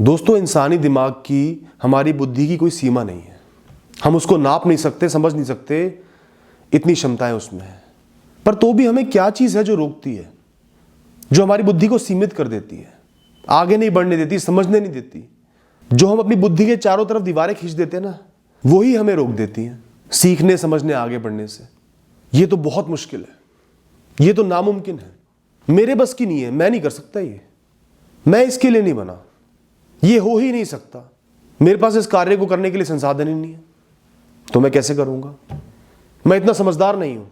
दोस्तों, इंसानी दिमाग की, हमारी बुद्धि की कोई सीमा नहीं है। हम उसको नाप नहीं सकते, समझ नहीं सकते, इतनी क्षमताएं उसमें है। पर तो भी हमें क्या चीज़ है जो रोकती है, जो हमारी बुद्धि को सीमित कर देती है, आगे नहीं बढ़ने देती, समझने नहीं देती। जो हम अपनी बुद्धि के चारों तरफ दीवारें खींच देते हैं ना, वही हमें रोक देती हैं सीखने, समझने, आगे बढ़ने से। ये तो बहुत मुश्किल है, ये तो नामुमकिन है, मेरे बस की नहीं है, मैं नहीं कर सकता, ये मैं इसके लिए नहीं बना, ये हो ही नहीं सकता, मेरे पास इस कार्य को करने के लिए संसाधन ही नहीं है, तो मैं कैसे करूंगा, मैं इतना समझदार नहीं हूं,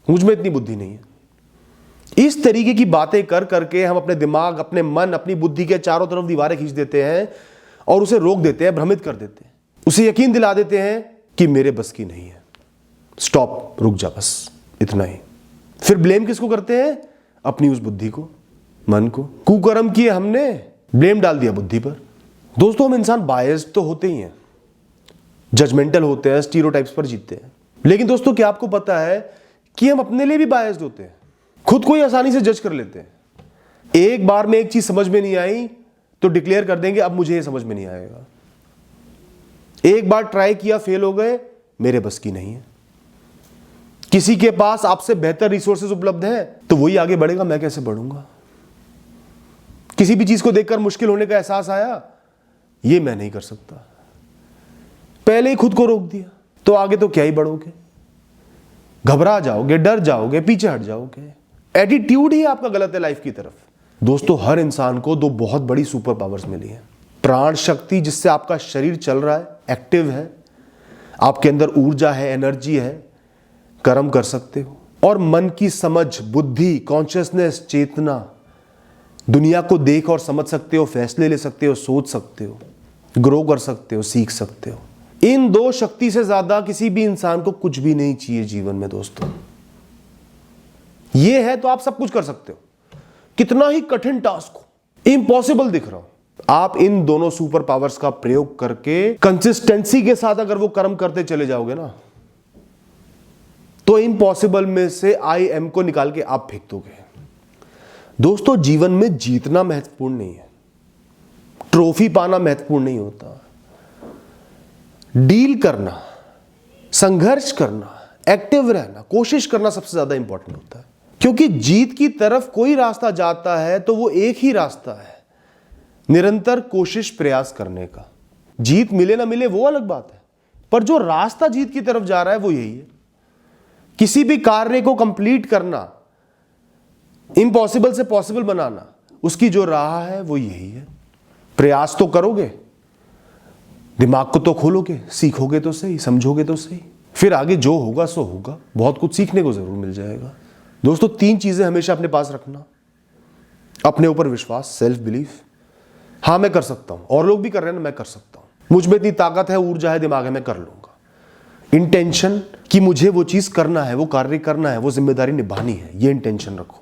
मुझ में इतनी बुद्धि नहीं है। इस तरीके की बातें कर करके हम अपने दिमाग, अपने मन, अपनी बुद्धि के चारों तरफ दीवारें खींच देते हैं और उसे रोक देते हैं, भ्रमित कर देते हैं, उसे यकीन दिला देते हैं कि मेरे बस की नहीं है, स्टॉप, रुक जा, बस इतना ही। फिर ब्लेम किसको करते हैं? अपनी उस बुद्धि को, मन को। कुकर्म किए हमने, ब्लेम डाल दिया बुद्धि पर। दोस्तों, हम इंसान बायस्ड तो होते ही हैं, जजमेंटल होते हैं, स्टीरियोटाइप्स पर जीतते हैं। लेकिन दोस्तों, क्या आपको पता है कि हम अपने लिए भी बायस्ड होते हैं, खुद को ही आसानी से जज कर लेते हैं। एक बार में एक चीज समझ में नहीं आई तो डिक्लेयर कर देंगे अब मुझे ये समझ में नहीं आएगा। एक बार ट्राई किया, फेल हो गए, मेरे बस की नहीं है। किसी के पास आपसे बेहतर रिसोर्सेज उपलब्ध हैं तो वही आगे बढ़ेगा, मैं कैसे बढ़ूंगा। किसी भी चीज को देखकर मुश्किल होने का एहसास आया, ये मैं नहीं कर सकता, पहले ही खुद को रोक दिया, तो आगे तो क्या ही बढ़ोगे, घबरा जाओगे, डर जाओगे, पीछे हट जाओगे। एटीट्यूड ही आपका गलत है लाइफ की तरफ। दोस्तों, हर इंसान को दो बहुत बड़ी सुपर पावर्स मिली है। प्राण शक्ति, जिससे आपका शरीर चल रहा है, एक्टिव है, आपके अंदर ऊर्जा है, एनर्जी है, कर्म कर सकते हो। और मन की समझ, बुद्धि, कॉन्शियसनेस, चेतना, दुनिया को देख और समझ सकते हो, फैसले ले सकते हो, सोच सकते हो, ग्रो कर सकते हो, सीख सकते हो। इन दो शक्ति से ज्यादा किसी भी इंसान को कुछ भी नहीं चाहिए जीवन में। दोस्तों, ये है तो आप सब कुछ कर सकते हो। कितना ही कठिन टास्क हो, इम्पॉसिबल दिख रहा हो, आप इन दोनों सुपर पावर्स का प्रयोग करके कंसिस्टेंसी के साथ अगर वो कर्म करते चले जाओगे ना, तो इम्पॉसिबल में से आई एम को निकाल के आप फेंक दोगे। दोस्तों, जीवन में जीतना महत्वपूर्ण नहीं है, ट्रॉफी पाना महत्वपूर्ण नहीं होता। डील करना, संघर्ष करना, एक्टिव रहना, कोशिश करना सबसे ज्यादा इंपॉर्टेंट होता है। क्योंकि जीत की तरफ कोई रास्ता जाता है तो वो एक ही रास्ता है, निरंतर कोशिश, प्रयास करने का। जीत मिले ना मिले वो अलग बात है, पर जो रास्ता जीत की तरफ जा रहा है वो यही है। किसी भी कार्य को कंप्लीट करना, इम्पॉसिबल से पॉसिबल बनाना, उसकी जो राह है वो यही है। प्रयास तो करोगे, दिमाग को तो खोलोगे, सीखोगे तो सही, समझोगे तो सही, फिर आगे जो होगा सो होगा, बहुत कुछ सीखने को जरूर मिल जाएगा। दोस्तों, तीन चीजें हमेशा अपने पास रखना: अपने ऊपर विश्वास, सेल्फ बिलीफ, हाँ मैं कर सकता हूं, और लोग भी कर रहे हैं ना, मैं कर सकता हूं, मुझ में इतनी ताकत है, ऊर्जा है, दिमाग है, मैं कर लूंगा। इंटेंशन कि मुझे वो चीज करना है, वो कार्य करना है, वो जिम्मेदारी निभानी है, ये इंटेंशन रखो,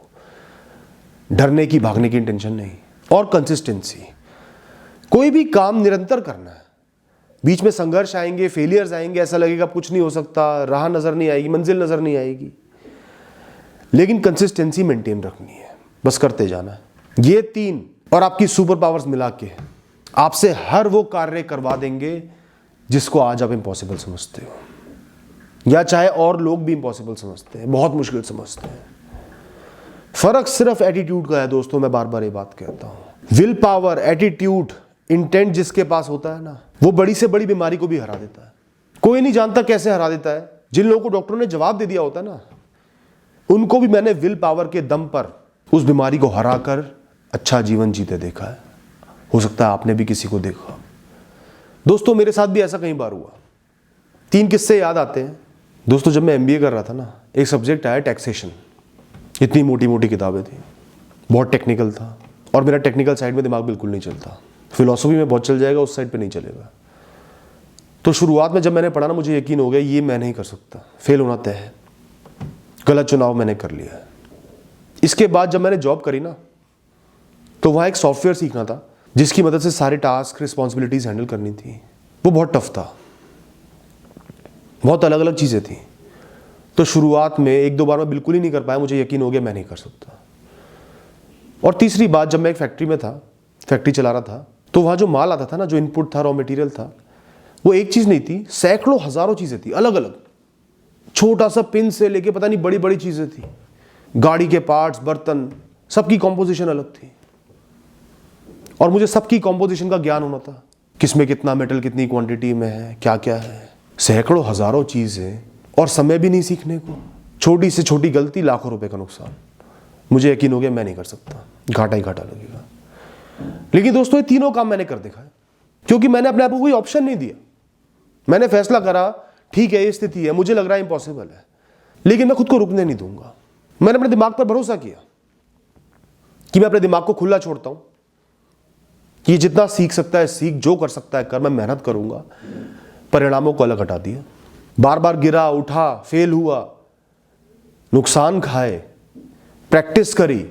डरने की, भागने की इंटेंशन नहीं। और कंसिस्टेंसी, कोई भी काम निरंतर करना है। बीच में संघर्ष आएंगे, फेलियर्स आएंगे, ऐसा लगेगा कुछ नहीं हो सकता, राह नजर नहीं आएगी, मंजिल नजर नहीं आएगी, लेकिन कंसिस्टेंसी मेंटेन रखनी है, बस करते जाना है। ये तीन और आपकी सुपर पावर्स मिला के आपसे हर वो कार्य करवा देंगे जिसको आज आप इम्पॉसिबल समझते हो, या चाहे और लोग भी इम्पॉसिबल समझते हैं, बहुत मुश्किल समझते हैं। फर्क सिर्फ एटीट्यूड का है। दोस्तों, मैं बार बार ये बात कहता हूं, विल पावर, एटीट्यूड, इंटेंट जिसके पास होता है ना, वो बड़ी से बड़ी बीमारी को भी हरा देता है। कोई नहीं जानता कैसे हरा देता है। जिन लोगों को डॉक्टरों ने जवाब दे दिया होता है ना, उनको भी मैंने विल पावर के दम पर उस बीमारी को हराकर अच्छा जीवन जीते देखा है। हो सकता है आपने भी किसी को देखा। दोस्तों, मेरे साथ भी ऐसा कई बार हुआ। तीन किस्से याद आते हैं। दोस्तों, जब मैं MBA कर रहा था ना, एक सब्जेक्ट आया टैक्सेशन। इतनी मोटी मोटी किताबें थी, बहुत टेक्निकल था, और मेरा टेक्निकल साइड में दिमाग बिल्कुल नहीं चलता। फिलॉसफी में बहुत चल जाएगा, उस साइड पे नहीं चलेगा। तो शुरुआत में जब मैंने पढ़ा ना, मुझे यकीन हो गया ये मैं नहीं कर सकता, फेल होना तय है, गलत चुनाव मैंने कर लिया है। इसके बाद जब मैंने जॉब करी ना, तो वहाँ एक सॉफ्टवेयर सीखना था जिसकी मदद से सारे टास्क, रिस्पॉन्सिबिलिटीज हैंडल करनी थी। वो बहुत टफ था, बहुत अलग अलग चीज़ें थी। तो शुरुआत में एक दो बार मैं बिल्कुल ही नहीं कर पाया, मुझे यकीन हो गया मैं नहीं कर सकता। और तीसरी बात, जब मैं एक फैक्ट्री में था, फैक्ट्री चला रहा था, तो वहाँ जो माल आता था ना, जो इनपुट था, रॉ मटेरियल था, वो एक चीज़ नहीं थी, सैकड़ों हज़ारों चीज़ें थी अलग अलग। छोटा सा पिन से लेके पता नहीं बड़ी बड़ी चीज़ें थी, गाड़ी के पार्ट्स, बर्तन, सबकी कॉम्पोजिशन अलग थी। और मुझे सबकी कॉम्पोजिशन का ज्ञान होना था, किसमें कितना मेटल कितनी क्वांटिटी में है, क्या क्या है। सैकड़ों हज़ारों चीज़ें और समय भी नहीं सीखने को। छोटी से छोटी गलती, लाखों रुपए का नुकसान। मुझे यकीन हो गया मैं नहीं कर सकता, घाटा ही घाटा लगेगा। लेकिन दोस्तों ये तीनों काम मैंने कर दिखाया, क्योंकि मैंने अपने आप को कोई ऑप्शन नहीं दिया। मैंने फैसला करा, ठीक है ये स्थिति है, मुझे लग रहा है इम्पॉसिबल है, लेकिन मैं खुद को रुकने नहीं दूंगा। मैंने अपने दिमाग पर भरोसा किया कि मैं अपने दिमाग को खुला छोड़ता हूं कि जितना सीख सकता है सीख, जो कर सकता है कर, मैं मेहनत करूंगा। परिणामों को अलग हटा दिया। बार बार गिरा, उठा, फेल हुआ, नुकसान खाए, प्रैक्टिस करी,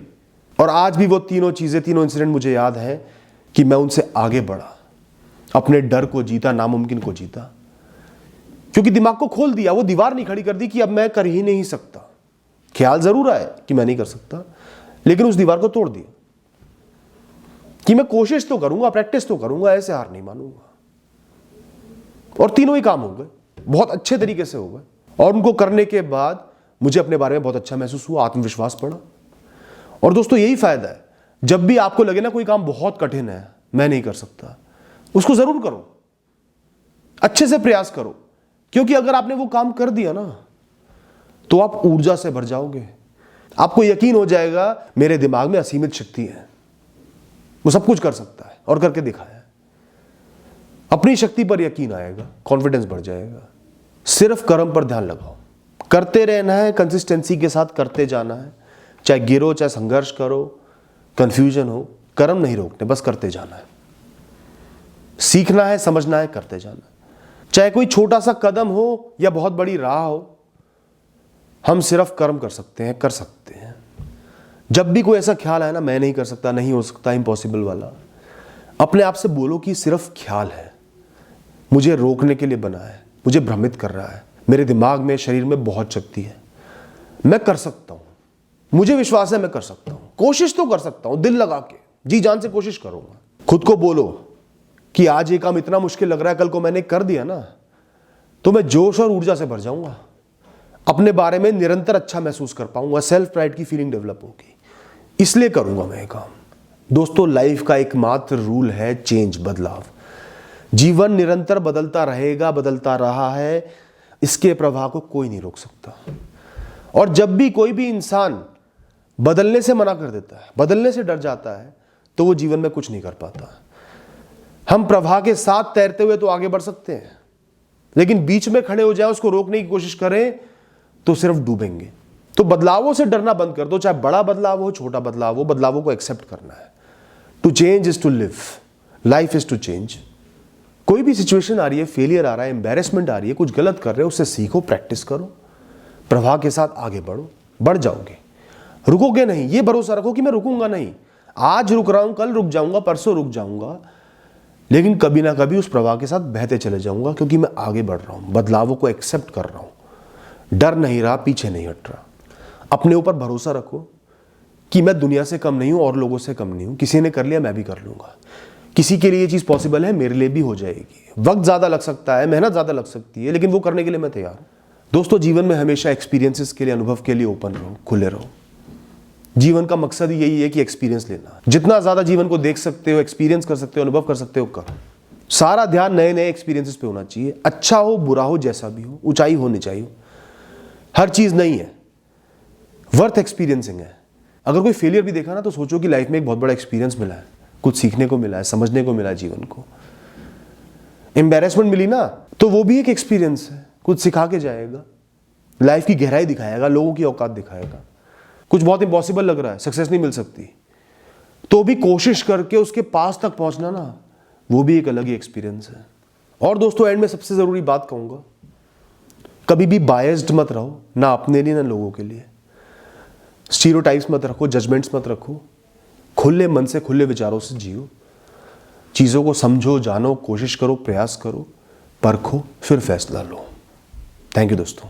और आज भी वो तीनों चीजें, तीनों इंसिडेंट मुझे याद है कि मैं उनसे आगे बढ़ा, अपने डर को जीता, नामुमकिन को जीता। क्योंकि दिमाग को खोल दिया, वो दीवार नहीं खड़ी कर दी कि अब मैं कर ही नहीं सकता। ख्याल जरूर आए कि मैं नहीं कर सकता, लेकिन उस दीवार को तोड़ दिया कि मैं कोशिश तो करूंगा, प्रैक्टिस तो करूंगा, ऐसे हार नहीं मानूंगा। और तीनों ही काम हो गए, बहुत अच्छे तरीके से हो गए। और उनको करने के बाद मुझे अपने बारे में बहुत अच्छा महसूस हुआ, आत्मविश्वास बढ़ा। और दोस्तों यही फायदा है, जब भी आपको लगे ना कोई काम बहुत कठिन है, मैं नहीं कर सकता, उसको जरूर करो, अच्छे से प्रयास करो। क्योंकि अगर आपने वो काम कर दिया ना, तो आप ऊर्जा से भर जाओगे। आपको यकीन हो जाएगा मेरे दिमाग में असीमित शक्ति है, वो सब कुछ कर सकता है, और करके दिखाया है। अपनी शक्ति पर यकीन आएगा, कॉन्फिडेंस बढ़ जाएगा। सिर्फ कर्म पर ध्यान लगाओ, करते रहना है, कंसिस्टेंसी के साथ करते जाना है। चाहे गिरो, चाहे संघर्ष करो, कंफ्यूजन हो, कर्म नहीं रोकने, बस करते जाना है। सीखना है, समझना है, करते जाना है। चाहे कोई छोटा सा कदम हो या बहुत बड़ी राह हो, हम सिर्फ कर्म कर सकते हैं, कर सकते हैं। जब भी कोई ऐसा ख्याल आए ना, मैं नहीं कर सकता, नहीं हो सकता, इम्पॉसिबल वाला, अपने आप से बोलो कि सिर्फ ख्याल है, मुझे रोकने के लिए बना है, मुझे भ्रमित कर रहा है। मेरे दिमाग में, शरीर में बहुत शक्ति है, मैं कर सकता हूं, मुझे विश्वास है मैं कर सकता हूं, कोशिश तो कर सकता हूं, दिल लगा के, जी जान से कोशिश करूंगा। खुद को बोलो कि आज ये काम इतना मुश्किल लग रहा है, कल को मैंने कर दिया ना, तो मैं जोश और ऊर्जा से भर जाऊंगा, अपने बारे में निरंतर अच्छा महसूस कर पाऊंगा, सेल्फ प्राइड की फीलिंग डेवलप होगी, इसलिए करूंगा मैं ये काम। दोस्तों लाइफ का एकमात्र रूल है चेंज, बदलाव। जीवन निरंतर बदलता रहेगा, बदलता रहा है, इसके प्रवाह को कोई नहीं रोक सकता। और जब भी कोई भी इंसान बदलने से मना कर देता है, बदलने से डर जाता है, तो वो जीवन में कुछ नहीं कर पाता। हम प्रवाह के साथ तैरते हुए तो आगे बढ़ सकते हैं, लेकिन बीच में खड़े हो जाए, उसको रोकने की कोशिश करें, तो सिर्फ डूबेंगे। तो बदलावों से डरना बंद कर दो, चाहे बड़ा बदलाव हो, छोटा बदलाव हो, बदलावों को एक्सेप्ट करना है। To change is to live, life is to change. कोई भी सिचुएशन आ रही है, फेलियर आ रहा है, एम्बैरेसमेंट आ रही है, कुछ गलत कर रहे हो, उससे सीखो, प्रैक्टिस करो, प्रवाह के साथ आगे बढ़ो, बढ़ जाओगे, रुकोगे नहीं। ये भरोसा रखो कि मैं रुकूंगा नहीं, आज रुक रहा हूं, कल रुक जाऊंगा, परसों रुक जाऊंगा, लेकिन कभी ना कभी उस प्रवाह के साथ बहते चले जाऊंगा, क्योंकि मैं आगे बढ़ रहा हूं, बदलावों को एक्सेप्ट कर रहा हूं, डर नहीं रहा, पीछे नहीं हट रहा। अपने ऊपर भरोसा रखो कि मैं दुनिया से कम नहीं हूं और लोगों से कम नहीं हूं, किसी ने कर लिया मैं भी कर लूंगा, किसी के लिए ये चीज पॉसिबल है, मेरे लिए भी हो जाएगी। वक्त ज्यादा लग सकता है, मेहनत ज्यादा लग सकती है, लेकिन वो करने के लिए मैं तैयार हूं। दोस्तों जीवन में हमेशा एक्सपीरियंसेस के लिए, अनुभव के लिए ओपन रहो, खुले रहो। जीवन का मकसद ही यही है कि एक्सपीरियंस लेना। जितना ज्यादा जीवन को देख सकते हो, एक्सपीरियंस कर सकते हो, अनुभव कर सकते हो, करो। सारा ध्यान नए नए एक्सपीरियंसेस पे होना चाहिए, अच्छा हो बुरा हो, जैसा भी हो, ऊंचाई हो नीचाई हो, हर चीज नहीं है, वर्थ एक्सपीरियंसिंग है। अगर कोई फेलियर भी देखा ना, तो सोचो कि लाइफ में एक बहुत बड़ा एक्सपीरियंस मिला है, कुछ सीखने को मिला है, समझने को मिला है जीवन को। एम्बैरेसमेंट मिली ना, तो वो भी एक एक्सपीरियंस है, कुछ सिखा के जाएगा, लाइफ की गहराई दिखाएगा, लोगों की औकात दिखाएगा। कुछ बहुत इम्पॉसिबल लग रहा है, सक्सेस नहीं मिल सकती, तो भी कोशिश करके उसके पास तक पहुंचना ना, वो भी एक अलग ही एक्सपीरियंस है। और दोस्तों एंड में सबसे जरूरी बात कहूंगा, कभी भी बायस्ड मत रहो, ना अपने लिए ना लोगों के लिए। स्टीरियोटाइप्स मत रखो, जजमेंट्स मत रखो, खुले मन से, खुले विचारों से जियो, चीजों को समझो, जानो, कोशिश करो, प्रयास करो, परखो, फिर फैसला लो। थैंक यू दोस्तों।